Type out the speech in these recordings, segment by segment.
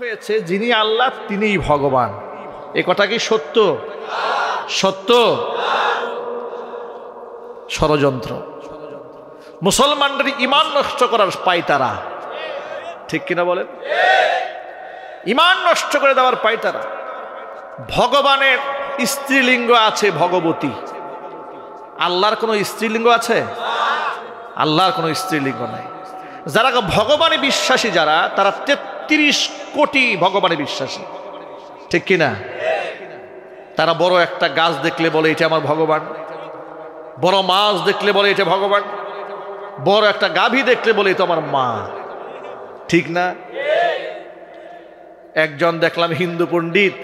হয়েছে যিনি আল্লাহ তিনিই ভগবান। এ কথা কি সত্য? সত্য। ষড়যন্ত্র। মুসলমানদের ঈমান নষ্ট করার পায়তারা, ঠিক কিনা বলেন? ঈমান নষ্ট করে দেওয়ার পায়তারা। ভগবানের স্ত্রীলিঙ্গ আছে ভগবতী, আল্লাহর কোনো স্ত্রীলিঙ্গ আছে? আল্লাহর কোনো স্ত্রীলিঙ্গ নাই। যারা ভগবানে বিশ্বাসী যারা, তারা 33 কোটি ভগবানে বিশ্বাসী, ঠিক কিনা? তারা বড় একটা গাছ দেখলে বলে এটা আমার ভগবান, বড় মাছ দেখলে বলে এটা ভগবান, বড় একটা গাভী দেখলে বলে এটা আমার মা, ঠিক না? একজন দেখলাম হিন্দু পণ্ডিত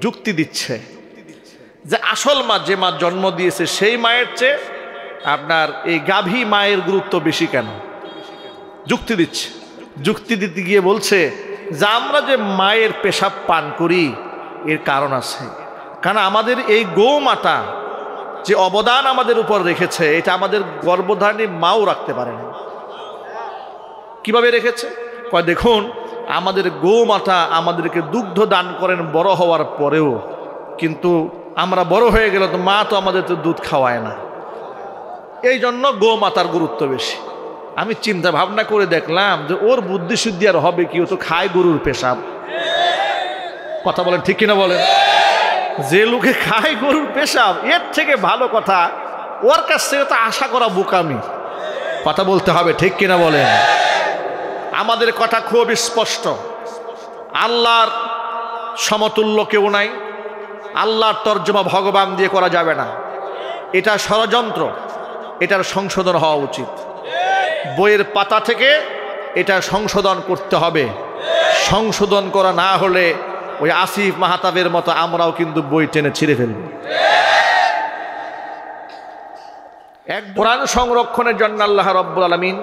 যুক্তি দিচ্ছে যে আসল মা, যে মা জন্ম দিয়েছে সেই মায়ের চেয়ে আপনার এই গাভী মায়ের গুরুত্ব বেশি কেন? যুক্তি দিচ্ছে। যুক্তি দিতে গিয়ে বলছে যে আমরা যে মায়ের পেশাব পান করি এর কারণ আছে, কারণ আমাদের এই গৌমাতা যে অবদান আমাদের উপর রেখেছে এটা আমাদের গর্ভধারণী মাও রাখতে পারে না। কিভাবে রেখেছে? কয় দেখুন, আমাদের গৌমাতা আমাদেরকে দুগ্ধ দান করেন বড় হওয়ার পরেও, কিন্তু আমরা বড় হয়ে গেলে তো মা তো আমাদের তো দুধ খাওয়ায় না, এই জন্য গৌমাতার গুরুত্ব বেশি। আমি চিন্তা ভাবনা করে দেখলাম যে ওর বুদ্ধি শুদ্ধি আর হবে কি, ও তো খায় গরুর পেশাব। কথা বলেন, ঠিক কিনা বলেন? যে লোকে খায় গরুর পেশাব, এর থেকে ভালো কথা ওর কাছ থেকে তো আশা করা বোকামি। কথা বলতে হবে, ঠিক কিনা বলেন? আমাদের কথা খুব স্পষ্ট, আল্লাহর সমতুল্য কেউ নাই, আল্লাহর তর্জমা ভগবান দিয়ে করা যাবে না, এটা ষড়যন্ত্র, এটার সংশোধন হওয়া উচিত। বইয়ের পাতা থেকে এটা সংশোধন করতে হবে। সংশোধন করা না হলে ওই আসিফ মাহতাবের মতো আমরাও কিন্তু বই টেনে ছিঁড়ে ফেলব। এক কোরআন সংরক্ষণের জন্য আল্লাহ রাব্বুল আলামিন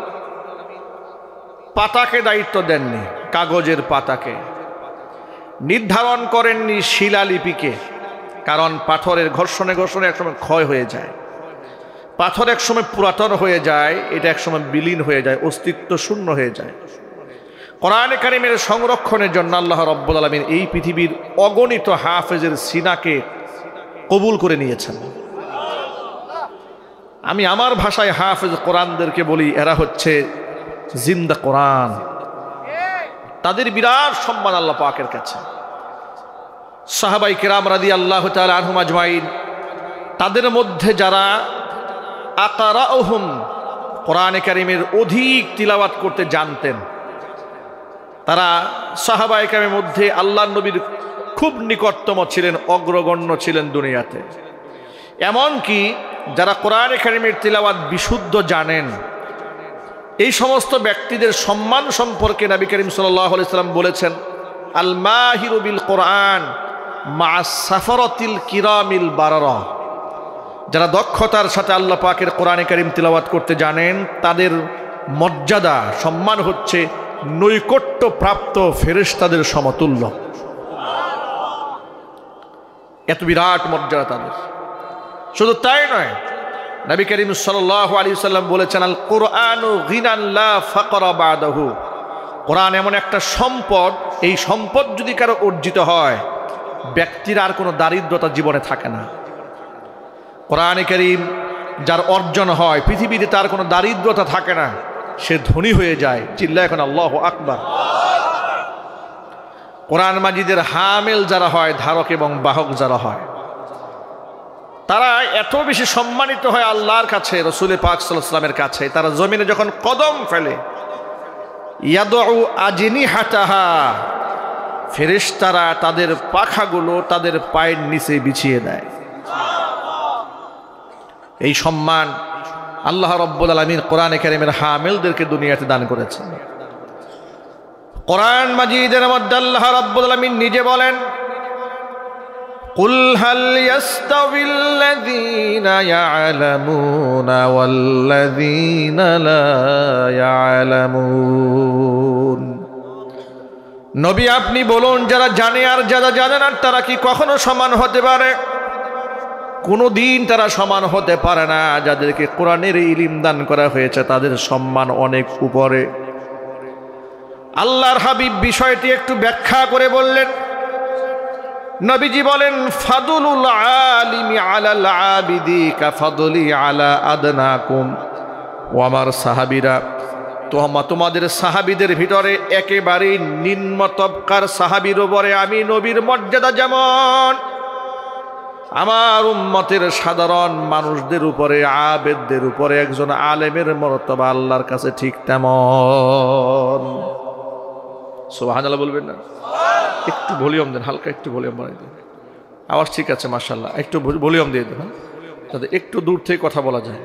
পাতাকে দায়িত্ব দেননি, কাগজের পাতাকে নির্ধারণ করেননি শিলালিপিকে, কারণ পাথরের ঘর্ষণে ঘর্ষণে একসময় ক্ষয় হয়ে যায়, পাথর একসময় পুরাতন হয়ে যায়, এটা একসময় বিলীন হয়ে যায়, অস্তিত্ব শূন্য হয়ে যায়। কোরআনে কারিমের সংরক্ষণের জন্য আল্লাহ রাব্বুল আলামিন এই পৃথিবীর অগণিত হাফেজের সিনাকে কবুল করে নিয়েছেন। আমি আমার ভাষায় হাফেজ কোরআনদেরকে বলি, এরা হচ্ছে জিন্দা কোরআন। তাদের বিরাট সম্মান আল্লাহ পাকের কাছে। সাহাবাই কেরাম রাদিয়াল্লাহু তাআলা আনহুম আজমাইন, তাদের মধ্যে যারা আকারাউহুম কোরআনে কারিমের অধিক তিলাওয়াত করতে জানতেন, তারা সাহাবায়ে কেরামের মধ্যে আল্লাহর নবীর খুব নিকটতম ছিলেন, অগ্রগণ্য ছিলেন দুনিয়াতে। এমনকি যারা কোরআনে কারিমের তিলাওয়াত বিশুদ্ধ জানেন, এই সমস্ত ব্যক্তিদের সম্মান সম্পর্কে নবী করিম সাল্লাল্লাহু আলাইহি সাল্লাম বলেছেন, আল মাহিরু বিল কোরআন মা'আস সাফারাতিল কিরামিল বারারা। যারা দক্ষতার সাথে আল্লাহ পাকের কোরআনে কারিম তিলাওয়াত করতে জানেন, তাদের মর্যাদা সম্মান হচ্ছে নৈকট্য প্রাপ্ত ফেরেশতাদের সমতুল্য। এত বিরাট মর্যাদা তাদের। শুধু তাই নয়, নবী করিম সাল্লাল্লাহু আলাইহি সাল্লাম বলেছেন, আল কুরআনু গিনান লা ফাকরা বাদাহু। কোরআন এমন একটা সম্পদ, এই সম্পদ যদি কারো অর্জিত হয়, ব্যক্তির আর কোনো দারিদ্রতা জীবনে থাকে না। কোরআনে কারীম যার অর্জন হয়, পৃথিবীতে তার কোনো দারিদ্রতা থাকে না, সে ধনী হয়ে যায়। চিল্লায় এখন আল্লাহু আকবার। কোরআন মাজিদের হামেল যারা হয়, ধারক এবং বাহক যারা হয়, তারা এত বেশি সম্মানিত হয় আল্লাহর কাছে, রাসূল পাক সাল্লাল্লাহু আলাইহি ওয়াসাল্লামের কাছে। তারা জমিনে যখন কদম ফেলে, ইয়াদউ আজনিহাতাহা, ফেরেশতারা তাদের পাখাগুলো তাদের পায়ের নিচে বিছিয়ে দেয়। এই সম্মান আল্লাহ রাব্বুল আলামিন কোরআনে কারীমের হামেলদেরকে দুনিয়াতে দান করেছেন। কোরআন মাজিদের মধ্যে আল্লাহ রাব্বুল আলামিন নিজে বলেন, কুল হাল ইয়াস্তাবিল্লাযীনা ইয়া'লামুনা ওয়াল্লাযীনা লা ইয়া'লামুন। নবী আপনি বলুন, যারা জানে আর যারা জানে না, তারা কি কখনো সমান হতে পারে? কোনো দিন তারা সমান হতে পারে না। যাদেরকে কোরআনের ইলম দান করা হয়েছে তাদের সম্মান অনেক উপরে। আল্লাহর হাবিব বিষয়টি একটু ব্যাখ্যা করে বললেন। নবীজি বলেন, ফাদুলুল আলিমি আলাল আবিদি কাফাদুলি আলা আদনাকুম। ও আমার সাহাবীরা, তোমাদের সাহাবীদের ভিতরে একেবারেই নিম্ন তবকার সাহাবীর উপরে আমি নবীর মর্যাদা যেমন, আমার উম্মতের সাধারণ মানুষদের উপরে, আবেদদের উপরে একজন আলেমের মর্তবা আল্লাহর কাছে ঠিক তেমন। সুবহানাল্লাহ বলবেন না? একটু ভলিউম দেন, হালকা একটু ভলিউম বাড়াই দেন। আওয়াজ ঠিক আছে মাশাআল্লাহ, একটু ভলিউম দিয়ে দেন যাতে একটু দূর থেকে কথা বলা যায়।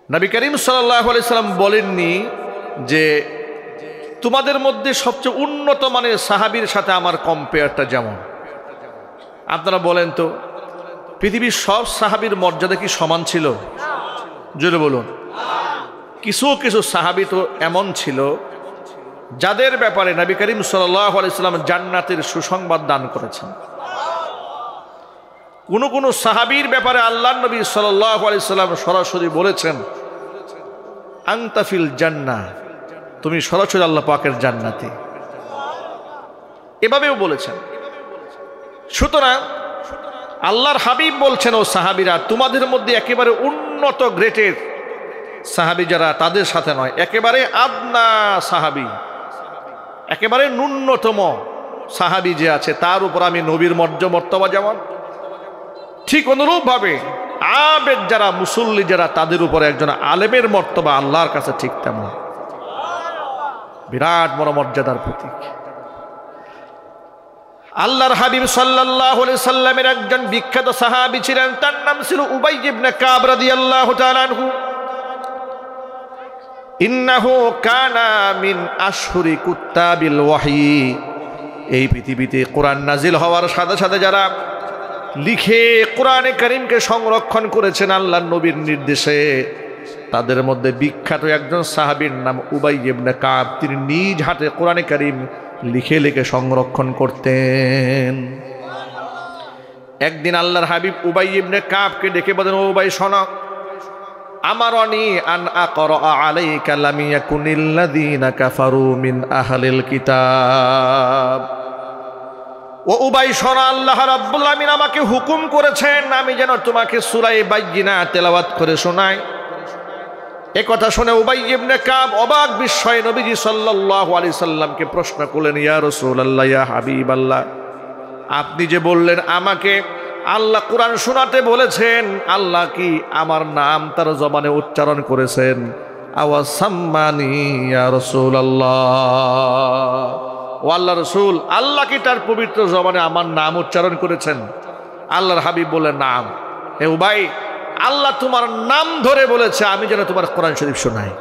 নবী করিম সাল্লাল্লাহু আলাইহি সাল্লাম বলেননি যে তোমাদের মধ্যে সবচেয়ে উন্নত মানের সাহাবীর সাথে আমার কম্পেয়ারটা যেমন। আপনারা বলেন তো, পৃথিবীর সব সাহাবীর মর্যাদা কি সমান ছিল? জোরে বলুন। কিছু কিছু সাহাবী তো এমন ছিল যাদের ব্যাপারে নবী করিম সাল্লাল্লাহু আলাইহি সাল্লাম জান্নাতের সুসংবাদ দান করেছেন। কোন কোন সাহাবীর ব্যাপারে আল্লাহর নবী সাল্লাল্লাহু আলাইহি সাল্লাম সরাসরি বলেছেন, আনতা ফিল জান্নাহ, তুমি সরাসরি আল্লাহ পাকের জান্নাতি, এভাবেও বলেছেন। সুতরাং আল্লাহর হাবিব বলছেন, ও সাহাবীরা, তোমাদের মধ্যে একেবারে উন্নত গ্রেটের সাহাবী যারা, তাদের সাথে নয়, একেবারে আদনা সাহাবী, একেবারে ন্যূনতম সাহাবী যে আছে তার উপর আমি নবীর মর্তবা যেমন, ঠিক অনুরূপভাবে আবেদ যারা, মুসল্লি যারা, তাদের উপরে একজন আলেমের মর্তবা আল্লাহর কাছে ঠিক তেমন। বিরাট বড় মর্যাদার প্রতীক। আল্লাহর হাবিব সাল্লাল্লাহু আলাইহি সাল্লামের একজন বিখ্যাত সাহাবী ছিলেন, তার নাম ছিল উবাই ইবনে কাব রাদিয়াল্লাহু তাআলা আনহু। ইন্নাহু কানা মিন আশহুরি কুত্তাবিল ওয়াহী। এই পৃথিবীতে কোরআন নাজিল হওয়ার সাথে সাথে যারা লিখে কোরআনে কারীমকে সংরক্ষণ করেছেন আল্লাহর নবীর নির্দেশে, তাদের মধ্যে বিখ্যাত একজন সাহাবীর নাম উবাই ইবনে কাব। তিনি নিজ হাতে কোরআনে কারীম লিখে লিখে সংরক্ষণ করতেন। একদিন আল্লাহর হাবিব উবাই ইবনে কাবকে ডেকে বলেন, ও উবাই শোনো, আমারনি আন আকরা আলাইকা লাম ইয়াকুনিল্লাযীনা কাফারু মিন আহলিল কিতাব। ও উবাই শোনো, আল্লাহ রাব্বুল আমিন আমাকে হুকুম করেছেন আমি যেন তোমাকে সূরা বাইয়িনা তেলাওয়াত করে শোনাই। এ কথা শুনে উবাই ইবনে কাব অবাক বিস্ময়ে নবীজি সাল্লাল্লাহু আলাইহি সাল্লামকে প্রশ্ন করলেন, ইয়া রাসূলুল্লাহ, ইয়া হাবিবাল্লাহ, আপনি যে বললেন আমাকে আল্লাহ কোরআন শোনাতে বলেছেন, আল্লাহ কি আমার নাম তার জবানে উচ্চারণ করেছেন? আওয়া সাম্মানি ইয়া রাসূলুল্লাহ, ও আল্লাহ রাসূল, আল্লাহ কি তার পবিত্র জবানে আমার নাম উচ্চারণ করেছেন? আল্লাহর হাবিব বললেন, নাম। হে উবাই, আল্লাহ তোমার নাম ধরে বলেছে আমি যেন তোমার কোরআন শরীফ শোনাই।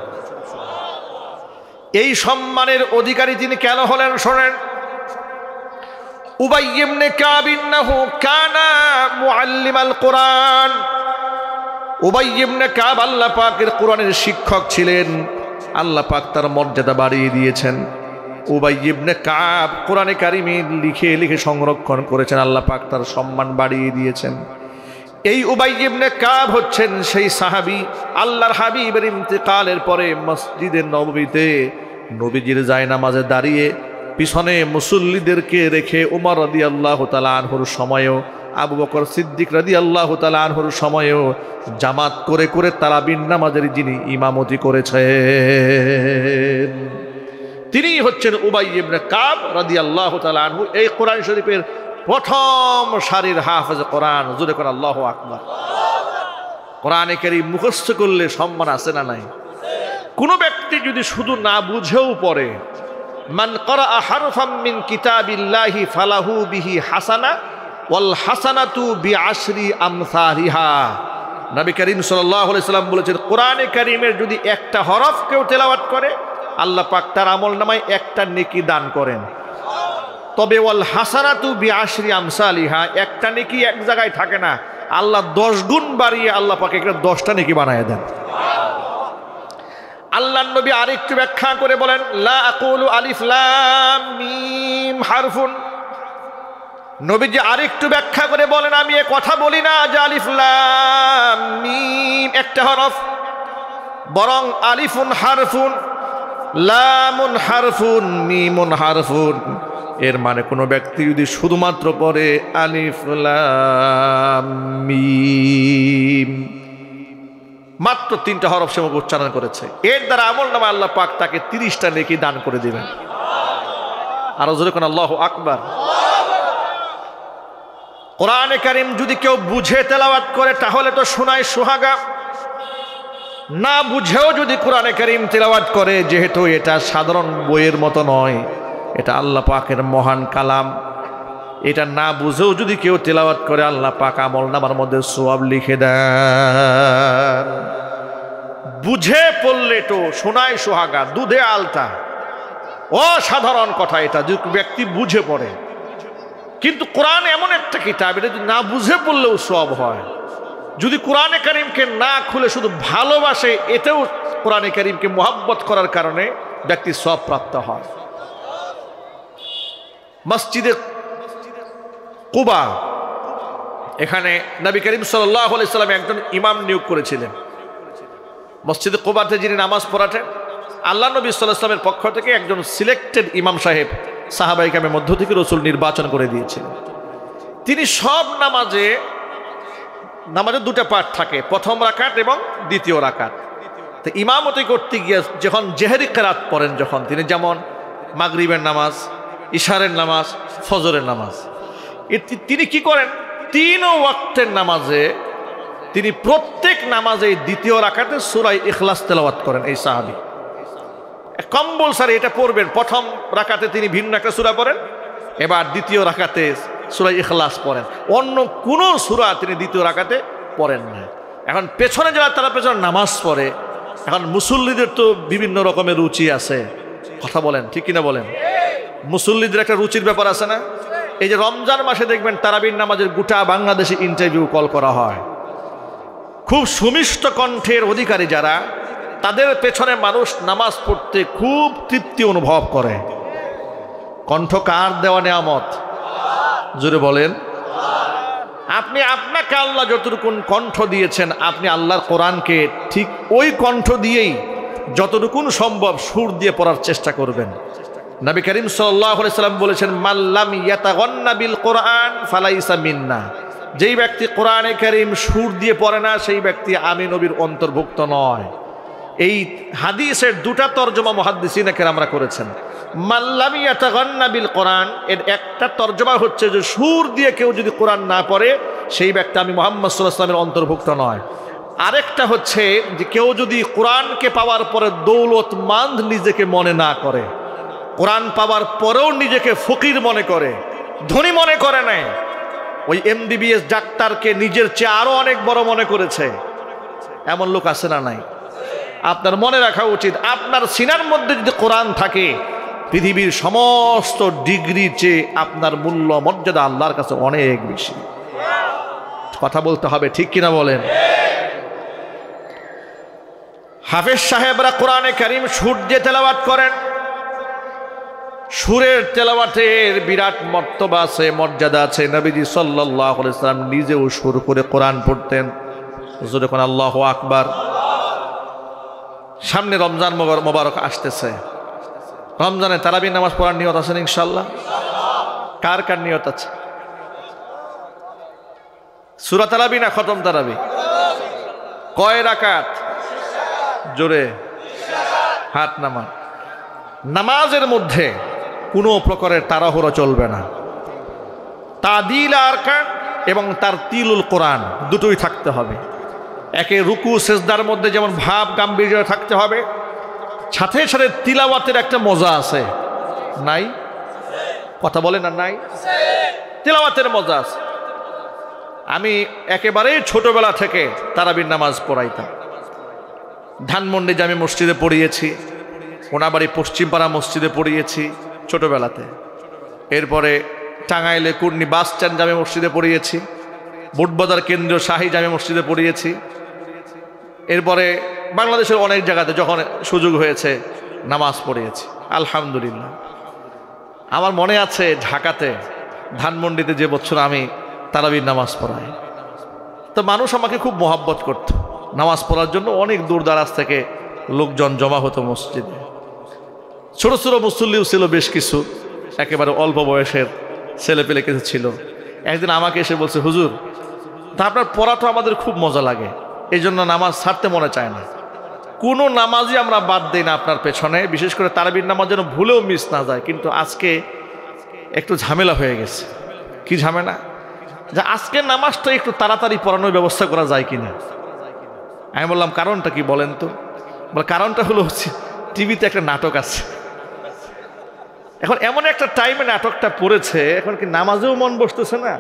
এই সম্মানের অধিকারী তিনি কেন হলেন শোনেন। উবাই ইবনে কাব ইন্নাহু কানা মুআল্লিমাল কোরআন। উবাই ইবনে কাব আল্লাহ পাকের কোরআনের শিক্ষক ছিলেন। আল্লাহ পাক তার মর্যাদা বাড়িয়ে দিয়েছেন। উবাই ইবনে কাব কোরআনে কারিমে লিখে লিখে সংরক্ষণ করেছেন, আল্লাহ পাক তার সম্মান বাড়িয়ে দিয়েছেন। এই উবাই ইবনে কাব হচ্ছেন সেই সাহাবী, আল্লাহর হাবিবের ইন্তেকালের পরে মসজিদে নববীতে নবীজির জায়নামাজে দাঁড়িয়ে পিছনে মুসল্লিদেরকে রেখে উমর রাদিয়াল্লাহু তাআলা আনহুর সময়ও, আবু বকর সিদ্দিক রাদিয়াল্লাহু তাআলা আনহুর সময়ও জামাত করে করে তারাবির নামাজের যিনি ইমামতি করেছেন তিনি হচ্ছেন উবাই ইবনে কাব রাদিয়াল্লাহু তাআলা আনহু। এই কোরআন শরীফের প্রথম সারির হাফেজ কোরআন। জোরে করে আল্লাহু আকবার। কোরআনে কারীম মুখস্থ করলে সম্মান আছে না নাই? কোনো ব্যক্তি যদি শুধু না বুঝেও পড়ে, মান ক্বারা হারফাম মিন কিতাবিল্লাহি ফালাহু বিহি হাসানা ওয়াল হাসানাতু বিআশরি আমসালিহা। নবী করিম সাল্লাল্লাহু আলাইহি সাল্লাম বলেছেন, কোরআনে কারীমের যদি একটা হরফ কেউ তেলাওয়াত করে আল্লাহ পাক তার আমলনামায় একটা নেকি দান করেন। তবে ওয়াল হাসানাতু বিআশরি আমসালিহা, একটা নেকি এক জায়গায় থাকে না, আল্লাহ 10 গুণ বাড়িয়ে আল্লাহ পাক একটা 10টা নেকি বানায় দেন। আল্লাহর নবী আরেকটু ব্যাখ্যা করে বলেন, লা আকুলু আলিফ লাম মিম হারফুন। নবীজি আরেকটু ব্যাখ্যা করে বলেন, আমি এ কথা বলি না যে আলিফ লাম মিম একটা হরফ, বরং আলিফুন হারফুন লামুন হারফুন মিমুন হারফুন, এর মানে কোনো ব্যক্তি যদি শুধুমাত্র পড়ে আলিফ লাম মিম, মাত্র 3টা হরফ সে উচ্চারণ করেছে, এর দ্বারা আমলনামা আল্লাহ পাক তাকে 30টা নেকি দান করে দিবেন। আর জোরে কোন আল্লাহু আকবার। কোরআনে কারীম যদি কেউ বুঝে তেলাওয়াত করে তাহলে তো শোনায় সোহাগা, না বুঝেও যদি কোরআনে কারীম তেলাওয়াত করে, যেহেতু এটা সাধারণ বইয়ের মতো নয়, এটা আল্লাহ পাকের মহান কালাম, এটা না বুঝেও যদি কেউ তেলাওয়াত করে আল্লাহ পাক আমলনামার মধ্যে সওয়াব লিখে দেন। বুঝে পড়লে তো শোনায় সোহাগা, দুধে আলতা, অসাধারণ কথা এটা যদি ব্যক্তি বুঝে পড়ে। কিন্তু কোরআন এমন একটা কিতাব, এটা যদি না বুঝে পড়লেও সওয়াব হয়। যদি কোরআনে কারীমকে না খুলে শুধু ভালোবাসে, এতেও কোরআনে কারীমকে মুহাব্বত করার কারণে ব্যক্তি সওয়াব প্রাপ্ত হয়। মসজিদে কুবা, এখানে নবী করিম সাল্লাল্লাহু আলাইহি সাল্লাম একজন ইমাম নিয়োগ করেছিলেন। মসজিদে কুবাতে যিনি নামাজ পড়াতেন, আল্লাহ নবী সাল্লাল্লাহু আলাইহি সাল্লামের পক্ষ থেকে একজন সিলেক্টেড ইমাম সাহেব সাহাবায়ে কেরামের মধ্য থেকে রাসূল নির্বাচন করে দিয়েছিলেন। তিনি সব নামাজে 2টা পাঠ থাকে, প্রথম রাকাত এবং দ্বিতীয় রাকাত। তো ইমামতি করতে গিয়ে যখন জেহরি কিরাত পড়েন, যখন তিনি যেমন মাগরিবের নামাজ, ইশারের নামাজ, ফজরের নামাজ, তিনি কি করেন, 3 ওয়াক্তের নামাজে তিনি প্রত্যেক নামাজে দ্বিতীয় রাকাতে সূরা ইখলাস তেলাওয়াত করেন। এই সাহাবী কম্পালসারি এটা পড়বেন। প্রথম রাকাতে তিনি ভিন্ন একটা সূরা পড়েন, এবার দ্বিতীয় রাকাতে সূরা ইখলাস পড়েন, অন্য কোনো সূরা তিনি দ্বিতীয় রাকাতে পড়েন না। এখন পেছনে যারা তারা পেছনে নামাজ পড়ে, এখন মুসল্লিদের তো বিভিন্ন রকমের রুচি আছে, কথা বলেন ঠিক কিনা বলেন? মুসল্লিদের একটা রুচির ব্যাপার আছে না? এই যে রমজান মাসে দেখবেন তারাবির নামাজের গোটা বাংলাদেশে ইন্টারভিউ কল করা হয়। খুব সুমিষ্ট কণ্ঠের অধিকারী যারা, তাদের পেছনে মানুষ নামাজ পড়তে খুব তৃপ্তি অনুভব করে। কণ্ঠ কার দেওয়া নেয়ামত? জোরে বলেন। আপনি আপনাকে আল্লাহ যতটুকুন কণ্ঠ দিয়েছেন, আপনি আল্লাহর কোরআনকে ঠিক ওই কণ্ঠ দিয়েই যতটুকুন সম্ভব সুর দিয়ে পড়ার চেষ্টা করবেন। নবী করিম সাল্লাল্লাহু আলাইহি সাল্লাম বলেছেন, মাল্লাম ইয়াতাগান্না বিল কোরআন ফালাইসা মিন্না, যেই ব্যক্তি কোরআনে কারীম সুর দিয়ে পড়ে না, সেই ব্যক্তি আমি নবীর অন্তর্ভুক্ত নয়। এই হাদিসের 2টা তরজমা মুহাদ্দিসিনে কেরামরা করেছেন। মাল্লাম ইয়াতাগান্না বিল কোরআন, এর একটা তরজমা হচ্ছে যে সুর দিয়ে কেউ যদি কোরআন না পড়ে, সেই ব্যক্তি আমি মুহাম্মদ সাল্লাল্লাহু আলাইহি ওয়াসাল্লামের অন্তর্ভুক্ত নয়। আরেকটা হচ্ছে যে কেউ যদি কোরআনকে পাওয়ার পরে দৌলতমন্দ নিজেকে মনে না করে, কোরআন পাওয়ার পরেও নিজেকে ফকির মনে করে, ধনী মনে করে নাই, ওই MBBS ডাক্তারকে নিজের চেয়ে আরো অনেক বড় মনে করেছে, এমন লোক আছে না নাই? আপনার মনে রাখা উচিত, আপনার সিনার মধ্যে যদি কোরআন থাকে, পৃথিবীর সমস্ত ডিগ্রির চেয়ে আপনার মূল্য মর্যাদা আল্লাহর কাছে অনেক বেশি। কথা বলতে হবে ঠিক কিনা বলেন? হাফেজ সাহেবরা কোরআনে কারীম সুর দিয়ে তেলাওয়াত করেন। সুরের তেলাওয়াতের বিরাট মর্তবা আছে, মর্যাদা আছে। নবীজি সাল্লাল্লাহু আলাইহি ওয়াসাল্লাম নিজেও সুর করে কোরআন পড়তেন। যখন আল্লাহু আকবার। সামনে রমজান মোবারক আসতেছে, রমজানে তারাবি নামাজ পড়ার নিয়ত আছে ইনশাআল্লাহ? কার কার নিয়ত আছে? সূরা তারাবি না খতম তারাবি? কয় রাকাত? জোরে হাত নামান। নামাজের মধ্যে কোনো প্রকারের তাড়াহুড়ো চলবে না। তাদিল আরকান এবং তার তিলুল কোরআন দুটোই থাকতে হবে। একে রুকু সেজদার মধ্যে যেমন ভাব গাম্ভীর্য থাকতে হবে, সাথে সাথে তিলাওয়াতের একটা মজা আছে, নাই? কথা বলে না নাই? তিলাওয়াতের মজা আছে। আমি একেবারেই ছোটবেলা থেকে তারাবির নামাজ পড়াইতাম। ধানমন্ডি জামে মসজিদে পড়িয়েছি, কোনাবাড়ি পশ্চিমপাড়া মসজিদে পড়িয়েছি ছোটবেলাতে। এরপরে টাঙ্গাইলে কুর্নি বাস স্ট্যান্ড জামে মসজিদে পড়িয়েছি, বুটবাজার কেন্দ্রীয় শাহী জামে মসজিদে পড়িয়েছি। এরপরে বাংলাদেশের অনেক জায়গাতে যখন সুযোগ হয়েছে নামাজ পড়িয়েছি আলহামদুলিল্লাহ। আমার মনে আছে ঢাকাতে ধানমন্ডিতে যে বছর আমি তারাবির নামাজ পড়াই, তো মানুষ আমাকে খুব মহব্বত করত। নামাজ পড়ার জন্য অনেক দূর দারাজ থেকে লোকজন জমা হতো মসজিদে। ছোট ছোট মুসল্লিও ছিল বেশ কিছু, একেবারে অল্প বয়সের ছেলেপেলে কিছু ছিল। একদিন আমাকে এসে বলছে, হুজুর তা আপনার পড়া তো আমাদের খুব মজা লাগে, এই জন্য নামাজ ছাড়তে মনে চায় না। কোনো নামাজই আমরা বাদ দিই না আপনার পেছনে, বিশেষ করে তারাবির নামাজ যেন ভুলেও মিস না যায়। কিন্তু আজকে একটু ঝামেলা হয়ে গেছে। কি ঝামেলা? যে আজকের নামাজটা একটু তাড়াতাড়ি পড়ানোর ব্যবস্থা করা যায় কিনা। আমি বললাম কারণটা কি বলেন তো? বলে কারণটা হলো হচ্ছে টিভিতে একটা নাটক আছে, এখন এমন একটা টাইমে নাটকটা পড়েছে, এখন কি নামাজেও মন বসতেছে না,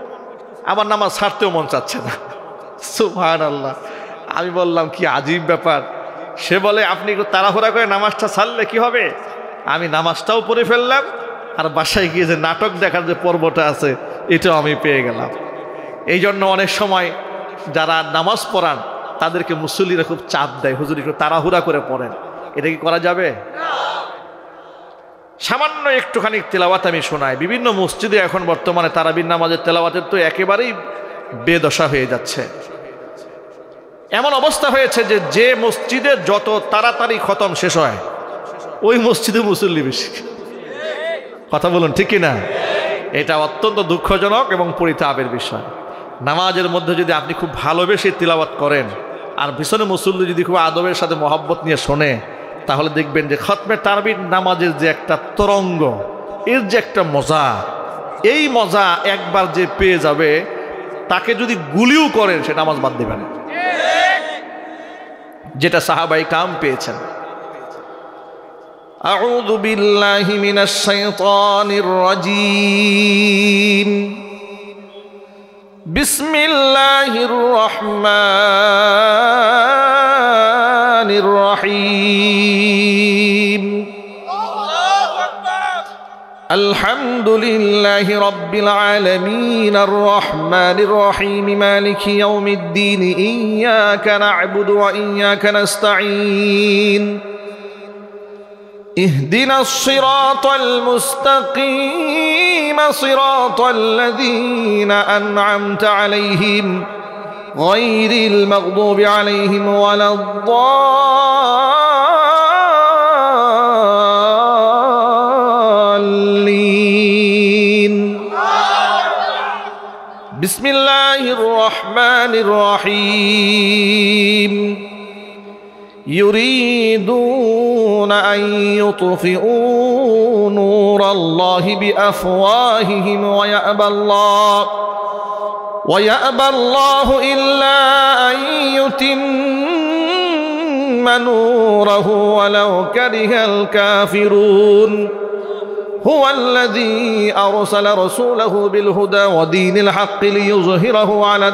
আবার নামাজ ছাড়তেও মন চাচ্ছে না। সুবহানাল্লাহ। আমি বললাম কি আজীব ব্যাপার। সে বলে আপনি একটু তাড়াহুড়া করে নামাজটা ছাড়লে কি হবে, আমি নামাজটাও পড়ে ফেললাম, আর বাসায় গিয়ে যে নাটক দেখার যে পর্বটা আছে এটাও আমি পেয়ে গেলাম। এই জন্য অনেক সময় যারা নামাজ পড়ান তাদেরকে মুসল্লিরা খুব চাপ দেয়, হুজুর একটু তাড়াহুড়া করে পড়েন। এটা কি করা যাবে? সামান্য একটুখানি তেলাওয়াত আমি শোনাই। বিভিন্ন মসজিদে এখন বর্তমানে তারাবির নামাজের তেলাওয়াতের তো একেবারেই বেদশা হয়ে যাচ্ছে। এমন অবস্থা হয়েছে যে যে মসজিদে যত তাড়াতাড়ি খতম শেষ হয় ওই মসজিদে মুসল্লি বেশি। কথা বলুন ঠিক কিনা? এটা অত্যন্ত দুঃখজনক এবং পরিতাপের বিষয়। নামাজের মধ্যে যদি আপনি খুব ভালোবেসে তিলাওয়াত করেন আর পিছনে মুসল্লি যদি খুব আদবের সাথে মহব্বত নিয়ে শোনে, তাহলে দেখবেন যে খতমে তারাবির নামাজের যে একটা তরঙ্গ, এর যে একটা মজা, এই মজা একবার যে পেয়ে যাবে তাকে যদি গুলিও করেন সে নামাজ বাদ দেবে না, যেটা সাহাবায়ে কাম পেয়েছেন। আউযু বিল্লাহি মিনাশ শাইতানির রাজীম। বিসমিল্লাহির রহমানির রহিম। আলহামদুলিল্লাহি রাব্বিল আলামিন আর রহমানির রহিম মালিকি ইয়াউমিদ্দিন ইয়্যাকা না'বুদু ওয়া ইয়্যাকা নাস্তাঈন। اهدنا الصراط المستقيم صراط الذين أنعمت عليهم غير المغضوب عليهم ولا الضالين. بسم الله الرحمن الرحيم. يريدون أن يطفئوا نور الله بأفواههم ويأبى الله إلا أن يتم نوره ولو كره الكافرون. هو الذي أرسل رسوله بالهدى ودين الحق ليظهره على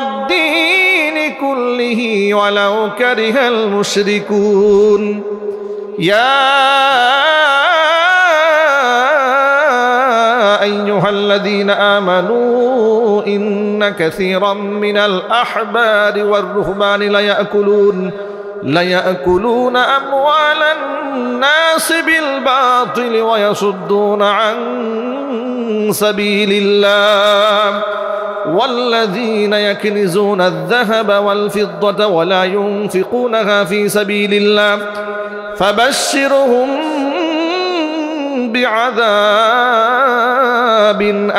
الدين كله ولو كره المشركون. يا أيها الذين آمنوا إن كثيرا من الأحبار والرهبان ليأكلون أموال الناس بالباطل ويصدون عن سبيل الله والذين يكنزون الذهب والفضة ولا ينفقونها في سبيل الله فبشرهم بعذاب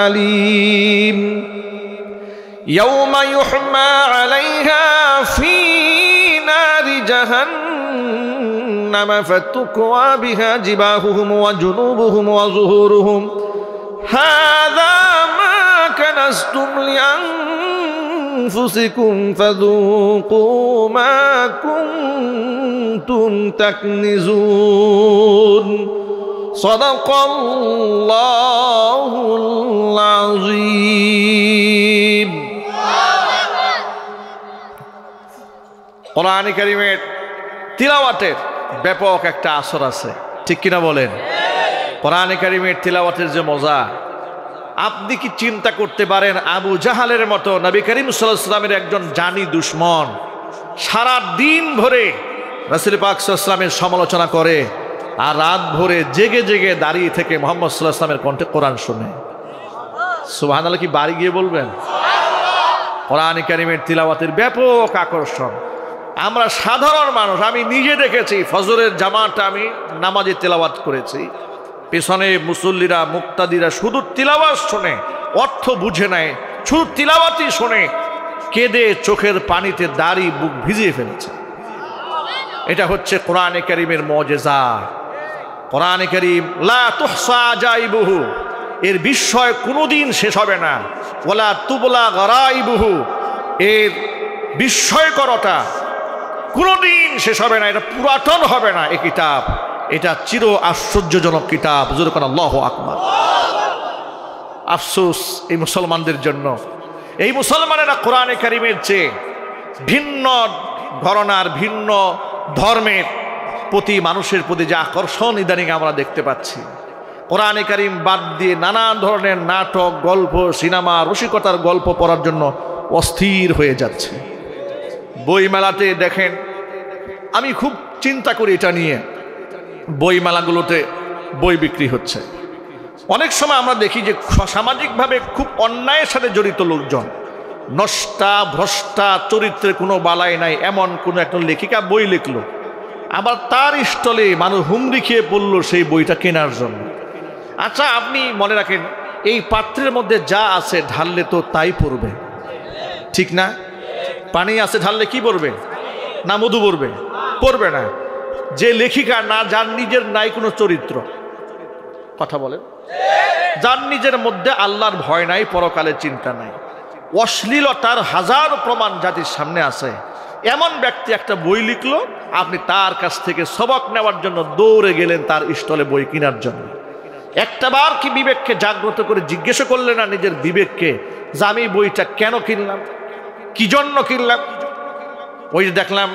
أليم. يوم يحمى عليها في نار جهنم فتكوى بها جباههم وجنوبهم وظهورهم هذا ما كنزتم لأنفسكم فذوقوا ما كنتم تكنزون. صدق الله العظيم. কোরআন কারীমের তিলাওয়াতের ব্যাপক একটা আসর আছে, ঠিক কিনা বলেন? কোরআন কারীমের তিলাওয়াতের যে মজা, আপনি কি চিন্তা করতে পারেন আবু জাহালের মতো নবী করিম সাল্লাল্লাহু আলাইহি ওয়াসাল্লামের একজন জানি দুশমন সারা দিন ভরে রাসূল পাক সাল্লাল্লাহু আলাইহি ওয়াসাল্লামের সমালোচনা করে আর রাত ভরে জেগে জেগে দাঁড়িয়ে থেকে মুহাম্মদ সাল্লাল্লাহু আলাইহি ওয়াসাল্লামের কণ্ঠে কোরআন শুনে? সুবহানাল্লাহ কি বাড়ি গিয়ে বলবেন? কোরআন কারীমের তিলাওয়াতের ব্যাপক আকর্ষণ। আমরা সাধারণ মানুষ, আমি নিজে দেখেছি ফজরের জামাতটা আমি নামাজে তেলাওয়াত করেছি, পেছনে মুসল্লিরা মুক্তাদিরা শুধু তিলাওয়াত শোনে, অর্থ বুঝে নেয়, শুধু তিলাওয়াতই শোনে, কেঁদে চোখের পানিতে দাড়ি বুক ভিজিয়ে ফেলেছে। এটা হচ্ছে কোরআনে কারীমের মুজিজা। কোরআনে কারীম লা তুহসা আজাইবুহু, এর বিস্ময় কোনোদিন শেষ হবে না। ওয়ালা তুবলা গরাইবুহু, এর বিস্ময়করতা কোনোদিন শেষ হবে না, এটা পুরাতন হবে না। এই কিতাব, এটা চির আশ্চর্যজনক কিতাব। হুজুর কোন আল্লাহু আকবার। আফসোস এই মুসলমানদের জন্য, এই মুসলমানেরা কোরআনে কারীমের চেয়ে ভিন্ন ঘরানার ভিন্ন ধর্মের প্রতি মানুষের প্রতি যে আকর্ষণ ইদানিং আমরা দেখতে পাচ্ছি, কোরআনে কারীম বাদ দিয়ে নানান ধরনের নাটক, গল্প, সিনেমা, রসিকতার গল্প পড়ার জন্য অস্থির হয়ে যাচ্ছে। বইমেলাতে দেখেন, আমি খুব চিন্তা করি এটা নিয়ে, বইমেলাগুলোতে বই বিক্রি হচ্ছে। অনেক সময় আমরা দেখি যে সামাজিকভাবে খুব অন্যায়ের সাথে জড়িত লোকজন, নষ্টা ভ্রষ্টা, চরিত্রের কোনো বালাই নাই এমন কোনো একটা লেখিকা বই লিখলো, আবার তার স্টলে মানুষ হুমড়ি খেয়ে পড়লো সেই বইটা কেনার জন্য। আচ্ছা, আপনি মনে রাখেন, এই পাত্রের মধ্যে যা আছে ঢাললে তো তাই পড়বে, ঠিক না? পানি আছে ঢাললে কি পড়বে? না মধু পড়বে? পড়বে না। যে লেখিকা না, যার নিজের নাই কোনো চরিত্র, কথা বলেন, যার নিজের মধ্যে আল্লাহর ভয় নাই, পরকালের চিন্তা নাই, অশ্লীলতার হাজার প্রমাণ জাতির সামনে আছে, এমন ব্যক্তি একটা বই লিখলো, আপনি তার কাছ থেকে সবক নেওয়ার জন্য দৌড়ে গেলেন তার স্টলে বই কেনার জন্য। একটাবার কি বিবেককে জাগ্রত করে জিজ্ঞেস করলেন না নিজের বিবেককে যে আমি বইটা কেন কিনলাম, কি জন্য কিনলাম? ওই যে দেখলাম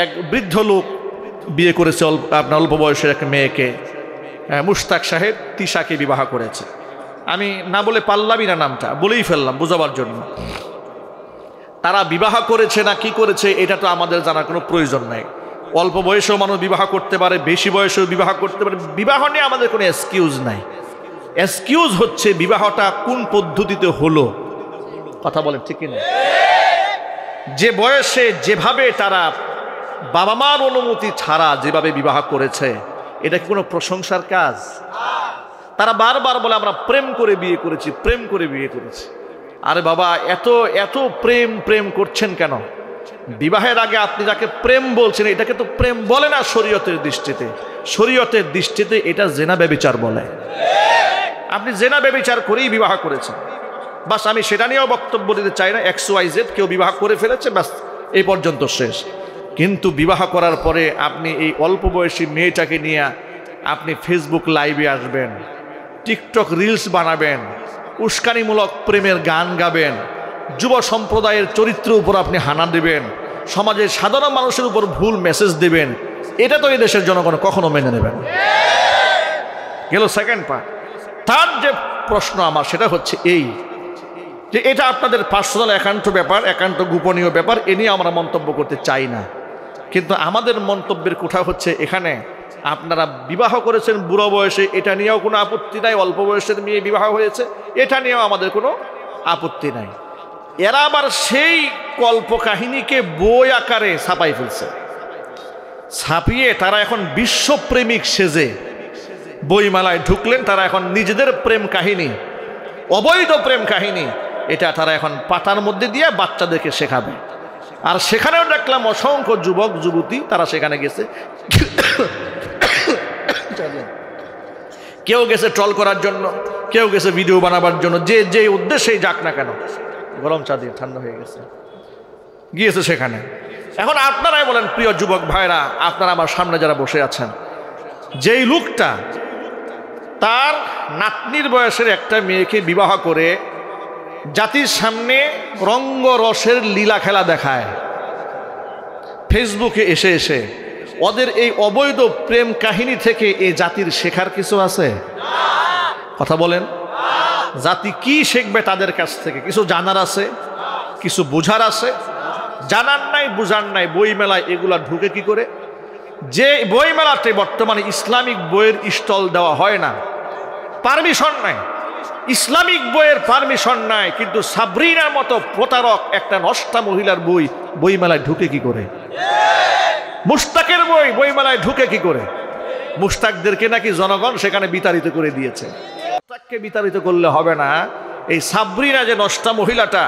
এক বৃদ্ধ লোক বিয়ে করেছে, আপনার অল্প বয়সের এক মেয়েকে, মুশতাক সাহেব তিশাকে বিবাহ করেছে। আমি না বলে পারলামই না, নামটা বলেই ফেললাম বোঝাবার জন্য। তারা বিবাহ করেছে না কি করেছে এটা তো আমাদের জানার কোনো প্রয়োজন নাই। অল্প বয়সেও মানুষ বিবাহ করতে পারে, বেশি বয়সেও বিবাহ করতে পারে, বিবাহ নিয়ে আমাদের কোনো এক্সকিউজ নাই। এক্সকিউজ হচ্ছে বিবাহটা কোন পদ্ধতিতে হলো, কথা বলেন ঠিক না? যে বয়সে যেভাবে তারা বাবা মার অনুমতি ছাড়া যেভাবে বিবাহ করেছে, এটা কি কোনো প্রশংসার কাজ? তারা বারবার বলে আমরা প্রেম করে বিয়ে করেছি, প্রেম করে বিয়ে করেছি। আরে বাবা, এত এত প্রেম প্রেম করছেন কেন? বিবাহের আগে আপনি যাকে প্রেম বলছেন এটাকে তো প্রেম বলে না শরীয়তের দৃষ্টিতে। শরীয়তের দৃষ্টিতে এটা জেনা ব্যভিচার বলে। আপনি জেনা ব্যভিচার করেই বিবাহ করেছেন, বাস। আমি সেটা নিয়েও বক্তব্য দিতে চাই না। XYZ কেউ বিবাহ করে ফেলেছে, বাস, এই পর্যন্ত শেষ। কিন্তু বিবাহ করার পরে আপনি এই অল্প বয়সী মেয়েটাকে নিয়ে আপনি ফেসবুক লাইভে আসবেন, টিকটক রিলস বানাবেন, উস্কানিমূলক প্রেমের গান গাবেন, যুব সম্প্রদায়ের চরিত্রের উপর আপনি হানা দেবেন, সমাজের সাধারণ মানুষের উপর ভুল মেসেজ দেবেন, এটা তো এই দেশের জনগণ কখনো মেনে নেবেন। গেল সেকেন্ড পার্ট। থার্ড যে প্রশ্ন আমার সেটা হচ্ছে এই যে এটা আপনাদের পার্সোনাল একান্ত ব্যাপার, একান্ত গোপনীয় ব্যাপার, এ নিয়ে আমরা মন্তব্য করতে চাই না। কিন্তু আমাদের মন্তব্যের কোঠা হচ্ছে এখানে আপনারা বিবাহ করেছেন বুড়ো বয়সে, এটা নিয়েও কোনো আপত্তি নাই। অল্প বয়সের মেয়ে বিবাহ হয়েছে, এটা নিয়েও আমাদের কোনো আপত্তি নাই। এরা আবার সেই কল্পকাহিনীকে বই আকারে ছাপাই ফেলছে। ছাপিয়ে তারা এখন বিশ্বপ্রেমিক সেজে বইমেলায় ঢুকলেন। তারা এখন নিজেদের প্রেম কাহিনী, অবৈধ প্রেম কাহিনী, এটা তারা এখন পাতার মধ্যে দিয়ে বাচ্চাদেরকে শেখাবে। আর সেখানেও দেখলাম অসংখ্য যুবক যুবতী তারা সেখানে গেছে। কেউ গেছে ট্রল করার জন্য, কেউ গেছে ভিডিও বানাবার জন্য, যে যে উদ্দেশ্যেই যাক না কেন। গরম চা দিয়ে ঠান্ডা হয়ে গেছে, গিয়েছে সেখানে। এখন আপনারাই বলেন প্রিয় যুবক ভাইরা, আপনারা আমার সামনে যারা বসে আছেন, যেই লোকটা তার নাতনির বয়সের একটা মেয়েকে বিবাহ করে জাতির সামনে রঙ্গরসের লীলা খেলা দেখায় ফেসবুকে এসে এসে, ওদের এই অবৈধ প্রেম কাহিনী থেকে এই জাতির শেখার কিছু আছে? কথা বলেন। জাতি কি শিখবে তাদের কাছ থেকে? কিছু জানার আছে, কিছু বোঝার আছে। জানার নাই, বোঝার নাই। বই মেলায় এগুলা ঢুকে কি করে? যে বই মেলাতে বর্তমানে ইসলামিক বইয়ের স্টল দেওয়া হয় না, পারমিশন নাই, ইসলামিক বইয়ের পারমিশন নাই, কিন্তু সাবরিনার মতো প্রতারক একটা নষ্টা মহিলার বই মেলায় ঢুকে কি করে? মুশতাকের বইমেলায় ঢুকে কি করে? মুশতাকদেরকে নাকি জনগণ সেখানে বিতাড়িত করে দিয়েছে। মুশতাককে বিতাড়িত করলে হবে না। এই সাবরিনা যে নষ্টা মহিলাটা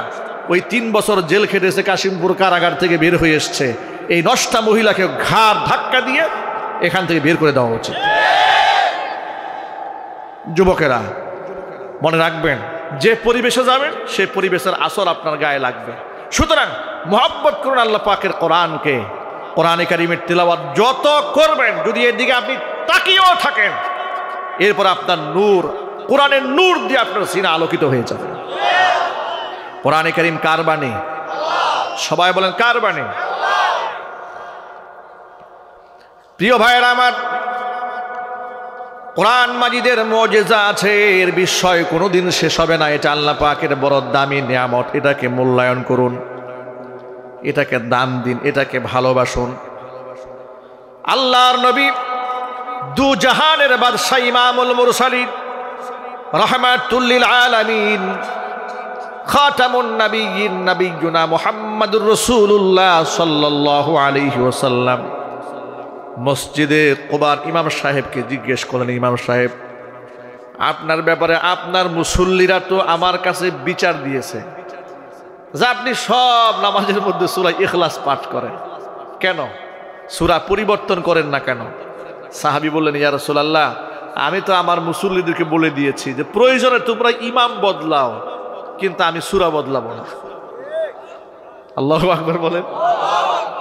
ওই 3 বছর জেল খেটেছে, কাশিমপুর কারাগার থেকে বের হয়ে এসছে, এই নষ্টা মহিলাকে ঘাড় ধাক্কা দিয়ে এখান থেকে বের করে দেওয়া উচিত। যুবকেরা মনে রাখবেন, যে পরিবেশে যাবেন সে পরিবেশের আসর আপনার গায়ে লাগবে। সুতরাং মুহাব্বত করুন আল্লাহ পাকের কোরআনকে। কোরআনে কারিমের তিলাওয়াত যত করবেন, যদি এদিকে আপনি তাকিয়েও থাকেন, এরপর আপনার নূর, কোরআনের নূর দিয়ে আপনার সিনা আলোকিত হয়ে যাবে। কোরআনে কারিম কার বাণী? সবাই বলেন কার বাণী? প্রিয় ভাইয়েরা আমার, কোরআন মাজিদের মুজিজা আছে, এর বিষয় কোনোদিন শেষ হবে না। এটা আল্লাহ পাকের বড় দামি নিয়ামত। এটাকে মূল্যায়ন করুন, এটাকে দান দিন, এটাকে ভালোবাসুন। আল্লাহর নবী দু জাহানের বাদশা ইমামুল মুরসালিন রাহমাতুল লিল আলামিন খাতামুন নবিয়্যিন নবিয়্যুনা মুহাম্মাদুর রাসূলুল্লাহ সাল্লাল্লাহু আলাইহি ওয়াসাল্লাম মসজিদে কুবার ইমাম সাহেবকে জিজ্ঞেস করলেন, ইমাম সাহেব, আপনার ব্যাপারে আপনার মুসল্লিরা তো আমার কাছে বিচার দিয়েছে যে আপনি সব নামাজের মধ্যে সূরা ইখলাস পাঠ করেন, কেন সূরা পরিবর্তন করেন না কেন? সাহাবী বললেন, ইয়া রাসূলুল্লাহ, আমি তো আমার মুসল্লিদেরকে বলে দিয়েছি যে প্রয়োজনে তোমরা ইমাম বদলাও, কিন্তু আমি সূরা বদলাবো না। আল্লাহু আকবার বলেন।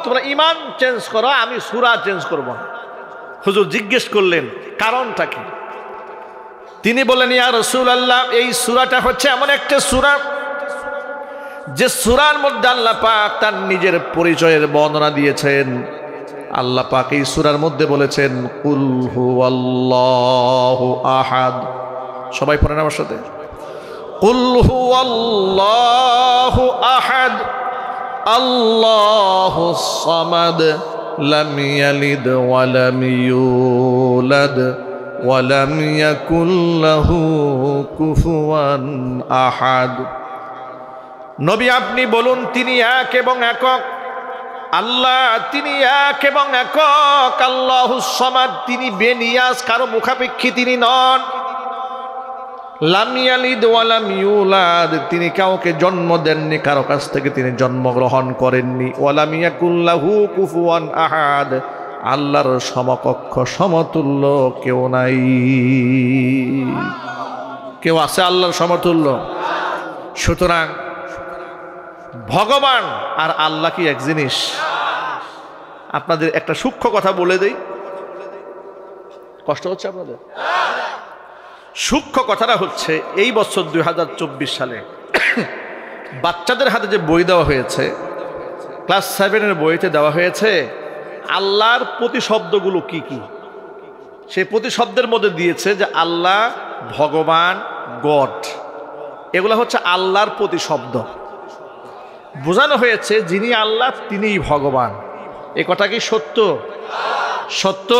তোমরা ইমাম চেঞ্জ করো, আমি সূরা চেঞ্জ করব না। হুজুর জিজ্ঞেস করলেন কারণটা কি? তিনি বলেন, ইয়া রাসূলুল্লাহ, এই সূরাটা হচ্ছে এমন একটা সূরা যে সূরার মধ্যে আল্লাহ পাক তার নিজের পরিচয়ের বর্ণনা দিয়েছেন। আল্লাহ পাক এই সূরার মধ্যে বলেছেন, কুল হুয়াল্লাহু আহাদ। সবাই পড়েন আমার সাথে, কুল হুয়াল্লাহু আহাদ আল্লাহুস সামাদ লাম ইয়ালিদ ওয়া লাম ইউলাদ ওয়া লাম ইয়াকুল লাহু কুফুয়ান আহাদ। নবী আপনি বলুন, তিনি এক এবং একক আল্লাহ, তিনি এক এবং একক আল্লাহুস সামাদ, তিনি বেনিয়াজ, কারো মুখাপেক্ষী তিনি নন। লাম ইয়ালিদ ওয়া লাম ইউলাদ, তিনি কাউকে জন্ম দেননি, কারো কাছ থেকে তিনি জন্মগ্রহণ করেননি। ওয়া লাম ইয়াকুল লাহু কুফুয়ান আহাদ, আল্লাহর সমকক্ষ সমতুল্য কেউ নাই। কেউ আছে আল্লাহর সমতুল্য? সুতরাং ভগবান আর আল্লাহ কি এক জিনিস? আপনাদের একটা সূক্ষ্ম কথা বলে দেই, কষ্ট হচ্ছে আপনাদের? সূক্ষ্ম কথাটা হচ্ছে, এই বছর 2024 সালে বাচ্চাদের হাতে যে বই দেওয়া হয়েছে, ক্লাস 7-এর বইতে দেওয়া হয়েছে আল্লাহর প্রতিশব্দগুলো কি কি। সেই প্রতিশব্দের মধ্যে দিয়েছে যে আল্লাহ, ভগবান, গড, এগুলো হচ্ছে আল্লাহর প্রতিশব্দ। বোঝানো হয়েছে যিনি আল্লাহ তিনিই ভগবান। এ কথা কি সত্য? সত্য?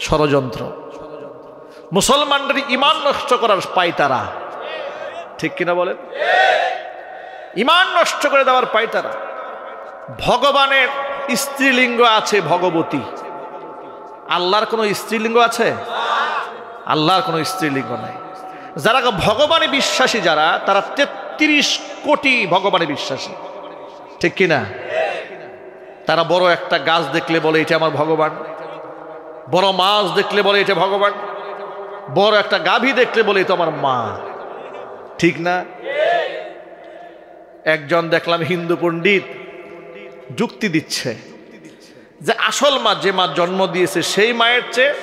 ষড়যন্ত্র। মুসলমানদের ইমান নষ্ট করার পায়তারা, ঠিক কিনা বলেন? ইমান নষ্ট করে দেওয়ার পায়তারা। ভগবানের স্ত্রীলিঙ্গ আছে ভগবতী, আল্লাহর কোনো স্ত্রীলিঙ্গ আছে? আল্লাহর কোনো স্ত্রীলিঙ্গ নাই। যারা ভগবানে বিশ্বাসী, যারা, তারা 33 কোটি ভগবানে বিশ্বাসী, ঠিক কিনা? তারা বড় একটা গাছ দেখলে বলে এটা আমার ভগবান, বড় মাছ দেখলে বলে এটা ভগবান, বড় একটা গাভী দেখলে বলে এটা আমার মা, ঠিক না? একজন দেখলাম হিন্দু পণ্ডিত যুক্তি দিচ্ছে যে আসল মা, যে মা জন্ম দিয়েছে সেই মায়ের চেয়ে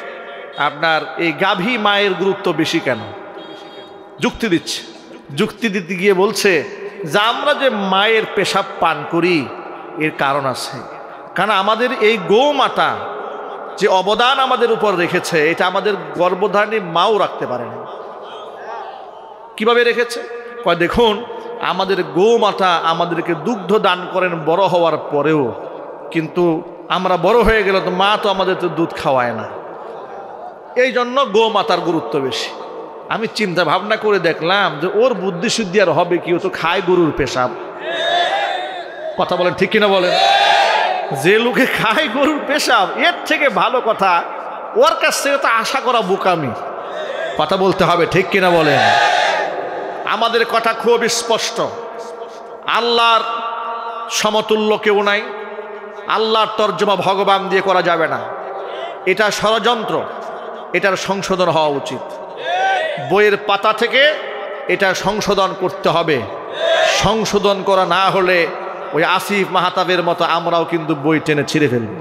আপনার এই গাভী মায়ের গুরুত্ব বেশি কেন? যুক্তি দিচ্ছে। যুক্তি দিতে গিয়ে বলছে যে আমরা যে মায়ের পেশাব পান করি এর কারণ আছে, কারণ আমাদের এই গৌমাতা যে অবদান আমাদের উপর রেখেছে, এটা আমাদের গর্ভধারিণী মাও রাখতে পারে না। কিভাবে রেখেছে? কয় দেখুন, আমাদের গৌমাতা আমাদেরকে দুগ্ধ দান করেন বড় হওয়ার পরেও, কিন্তু আমরা বড় হয়ে গেলে তো মা তো আমাদের তো দুধ খাওয়ায় না, এই জন্য গৌমাতার গুরুত্ব বেশি। আমি চিন্তা ভাবনা করে দেখলাম যে ওর বুদ্ধি শুদ্ধি আর হবে কি, ও তো খায় গরুর পেশাব। কথা বলেন ঠিক কিনা বলেন? যে লোকে খায় গরুর পেশাব, এর থেকে ভালো কথা ওর কাছ থেকে তো আশা করা বোকামি। কথা বলতে হবে ঠিক কিনা বলেন? আমাদের কথা খুব স্পষ্ট, আল্লাহর সমতুল্য কেউ নাই, আল্লাহর তর্জমা ভগবান দিয়ে করা যাবে না, এটা ষড়যন্ত্র, এটার সংশোধন হওয়া উচিত। বইয়ের পাতা থেকে এটা সংশোধন করতে হবে। সংশোধন করা না হলে ওই আসিফ মাহতাবের মতো আমরাও কিন্তু বই টেনে ছিঁড়ে ফেলব।